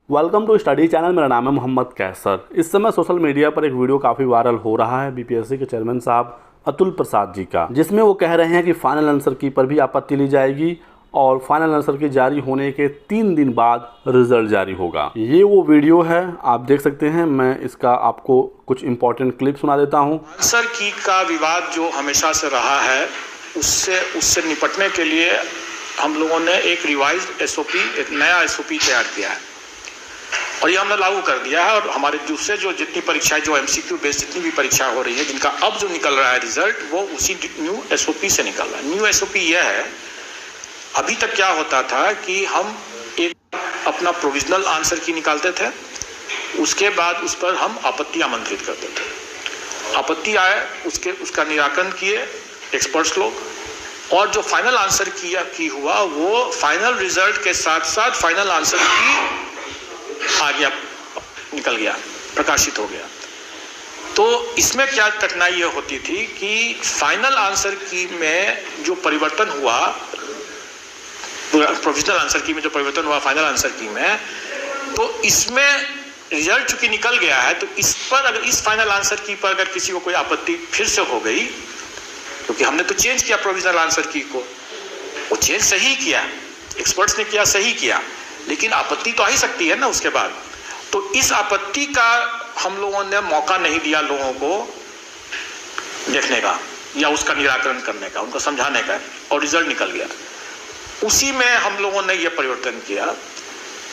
Welcome to study channel. मेरा नाम है मोहम्मद कैसर। इस समय सोशल मीडिया पर एक वीडियो काफ़ी वायरल हो रहा है बीपीएससी के चेयरमैन साहब अतुल प्रसाद जी का, जिसमें वो कह रहे हैं कि फाइनल आंसर की पर भी आपत्ति ली जाएगी और फाइनल आंसर की जारी होने के 3 दिन बाद रिजल्ट जारी होगा। ये वो वीडियो है, आप देख सकते हैं। मैं इसका आपको कुछ इंपॉर्टेंट क्लिप सुना देता हूँ। आंसर की का विवाद जो हमेशा से रहा है, उससे निपटने के लिए हम लोगों ने एक रिवाइज्ड एसओपी, एक नया एसओपी तैयार किया है और ये हमने लागू कर दिया है। और हमारे दूसरे जो जितनी परीक्षाएं, जो एमसीक्यू बेस्ड जितनी भी परीक्षाएं हो रही है, जिनका अब जो निकल रहा है रिजल्ट, वो उसी न्यू एसओपी से निकल रहा है। न्यू एसओपी यह है, अभी तक क्या होता था कि हम एक अपना प्रोविजनल आंसर की निकालते थे, उसके बाद उस पर हम आपत्ति आमंत्रित करते थे। आपत्ति आए, उसका निराकरण किए एक्सपर्ट्स लोग, और जो फाइनल आंसर की हुआ वो फाइनल रिजल्ट के साथ साथ फाइनल आंसर की आ गया, निकल गया, प्रकाशित हो गया। तो इसमें क्या कठिनाई ये होती थी कि फाइनल आंसर की में जो परिवर्तन हुआ, प्रोविजनल आंसर की में जो परिवर्तन हुआ फाइनल आंसर की में, तो इसमें रिजल्ट चूंकि निकल गया है, तो इस पर अगर इस फाइनल आंसर की पर अगर किसी को कोई आपत्ति फिर से हो गई, क्योंकि हमने तो चेंज किया प्रोविजनल आंसर की को, वो चेंज सही किया, एक्सपर्ट्स ने किया, सही किया, लेकिन आपत्ति तो आ ही सकती है ना उसके बाद। तो इस आपत्ति का हम लोगों ने मौका नहीं दिया लोगों को देखने का या उसका निराकरण करने का, उनको समझाने का, और रिजल्ट निकल गया। उसी में हम लोगों ने यह परिवर्तन किया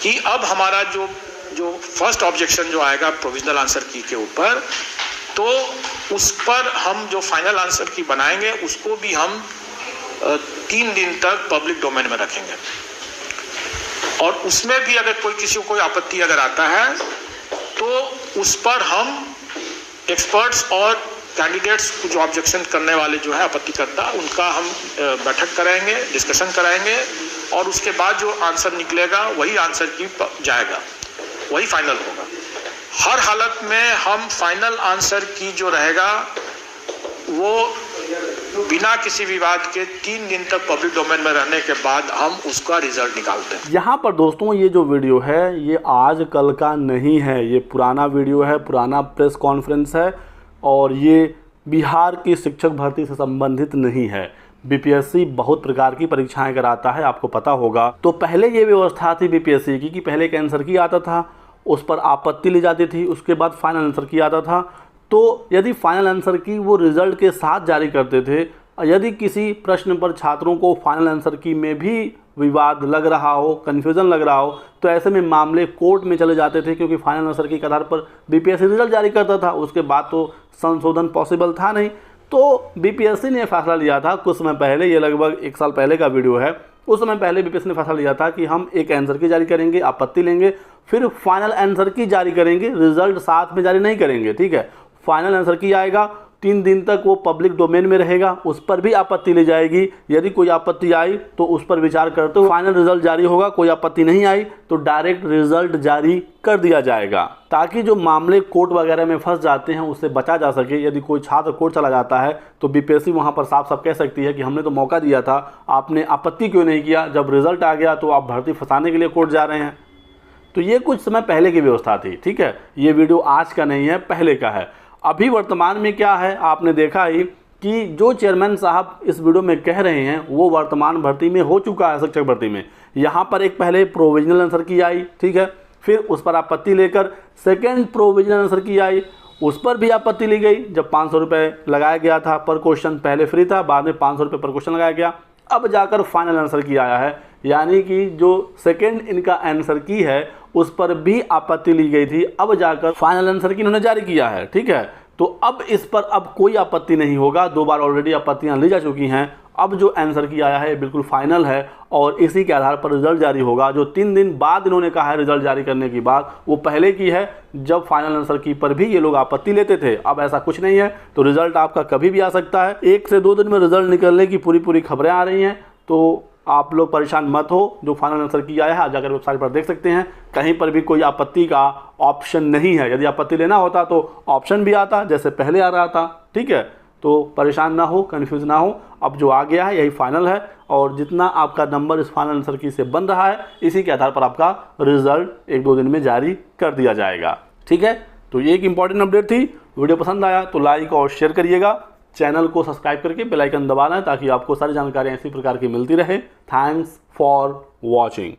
कि अब हमारा जो फर्स्ट ऑब्जेक्शन जो आएगा प्रोविजनल आंसर की के ऊपर, तो उस पर हम जो फाइनल आंसर की बनाएंगे उसको भी हम 3 दिन तक पब्लिक डोमेन में रखेंगे। और उसमें भी अगर किसी को कोई आपत्ति अगर आता है, तो उस पर हम एक्सपर्ट्स और कैंडिडेट्स जो ऑब्जेक्शन करने वाले जो है आपत्तिकर्ता, उनका हम बैठक कराएंगे, डिस्कशन कराएंगे, और उसके बाद जो आंसर निकलेगा वही आंसर की जाएगा, वही फाइनल होगा। हर हालत में हम फाइनल आंसर की जो रहेगा वो बिना किसी विवाद के 3 दिन तक पब्लिक डोमेन में रहने के बाद हम उसका रिजल्ट निकालते हैं। यहाँ पर दोस्तों ये जो वीडियो है ये आज कल का नहीं है, ये पुराना वीडियो है, पुराना प्रेस कॉन्फ्रेंस है, और ये बिहार की शिक्षक भर्ती से संबंधित नहीं है। बीपीएससी बहुत प्रकार की परीक्षाएं कराता है, आपको पता होगा। तो पहले ये व्यवस्था थी बीपीएससी की कि पहले एक आंसर की आता था, उस पर आपत्ति ली जाती थी, उसके बाद फाइनल आंसर की आता था। तो यदि फाइनल आंसर की वो रिजल्ट के साथ जारी करते थे, यदि किसी प्रश्न पर छात्रों को फाइनल आंसर की में भी विवाद लग रहा हो, कन्फ्यूज़न लग रहा हो, तो ऐसे में मामले कोर्ट में चले जाते थे, क्योंकि फाइनल आंसर की के आधार पर बीपीएससी रिजल्ट जारी करता था, उसके बाद तो संशोधन पॉसिबल था नहीं। तो बीपीएससी ने फैसला लिया था कुछ समय पहले, ये लगभग 1 साल पहले का वीडियो है। उस समय पहले बीपीएससी ने फैसला लिया था कि हम एक आंसर की जारी करेंगे, आपत्ति लेंगे, फिर फाइनल आंसर की जारी करेंगे, रिजल्ट साथ में जारी नहीं करेंगे। ठीक है, फाइनल आंसर की आएगा, 3 दिन तक वो पब्लिक डोमेन में रहेगा, उस पर भी आपत्ति ली जाएगी। यदि कोई आपत्ति आई तो उस पर विचार करते हुए फाइनल रिजल्ट जारी होगा। कोई आपत्ति नहीं आई तो डायरेक्ट रिजल्ट जारी कर दिया जाएगा, ताकि जो मामले कोर्ट वगैरह में फंस जाते हैं उससे बचा जा सके। यदि कोई छात्र कोर्ट चला जाता है तो बीपीएससी वहाँ पर साफ साफ कह सकती है कि हमने तो मौका दिया था, आपने आपत्ति क्यों नहीं किया, जब रिजल्ट आ गया तो आप भर्ती फंसाने के लिए कोर्ट जा रहे हैं। तो ये कुछ समय पहले की व्यवस्था थी। ठीक है, ये वीडियो आज का नहीं है, पहले का है। अभी वर्तमान में क्या है, आपने देखा ही कि जो चेयरमैन साहब इस वीडियो में कह रहे हैं वो वर्तमान भर्ती में हो चुका है, शिक्षक भर्ती में। यहाँ पर एक पहले प्रोविजनल आंसर की आई, ठीक है, फिर उस पर आपत्ति लेकर सेकेंड प्रोविजनल आंसर की आई, उस पर भी आपत्ति ली गई। जब 500 रुपये लगाया गया था पर क्वेश्चन, पहले फ्री था, बाद में 500 रुपये पर क्वेश्चन लगाया गया। अब जाकर फाइनल आंसर की आया है, यानी कि जो सेकेंड इनका आंसर की है उस पर भी आपत्ति ली गई थी, अब जाकर फाइनल आंसर की इन्होंने जारी किया है। ठीक है, तो अब इस पर अब कोई आपत्ति नहीं होगा, 2 बार ऑलरेडी आपत्तियां ली जा चुकी हैं। अब जो आंसर की आया है बिल्कुल फाइनल है और इसी के आधार पर रिजल्ट जारी होगा। जो 3 दिन बाद इन्होंने कहा है रिजल्ट जारी करने की बात, वो पहले की है जब फाइनल आंसर की पर भी ये लोग आपत्ति लेते थे। अब ऐसा कुछ नहीं है, तो रिजल्ट आपका कभी भी आ सकता है। 1 से 2 दिन में रिजल्ट निकलने की पूरी खबरें आ रही हैं, तो आप लोग परेशान मत हो। जो फाइनल आंसर की आया है आप जाकर वेबसाइट पर देख सकते हैं, कहीं पर भी कोई आपत्ति का ऑप्शन नहीं है। यदि आपत्ति लेना होता तो ऑप्शन भी आता जैसे पहले आ रहा था। ठीक है, तो परेशान ना हो, कन्फ्यूज़ ना हो। अब जो आ गया है यही फाइनल है और जितना आपका नंबर इस फाइनल आंसर की से बन रहा है इसी के आधार पर आपका रिजल्ट 1-2 दिन में जारी कर दिया जाएगा। ठीक है, तो ये एक इंपॉर्टेंट अपडेट थी। वीडियो पसंद आया तो लाइक और शेयर करिएगा, चैनल को सब्सक्राइब करके बेल आइकन दबाना है ताकि आपको सारी जानकारियाँ इसी प्रकार की मिलती रहे। Thanks for watching.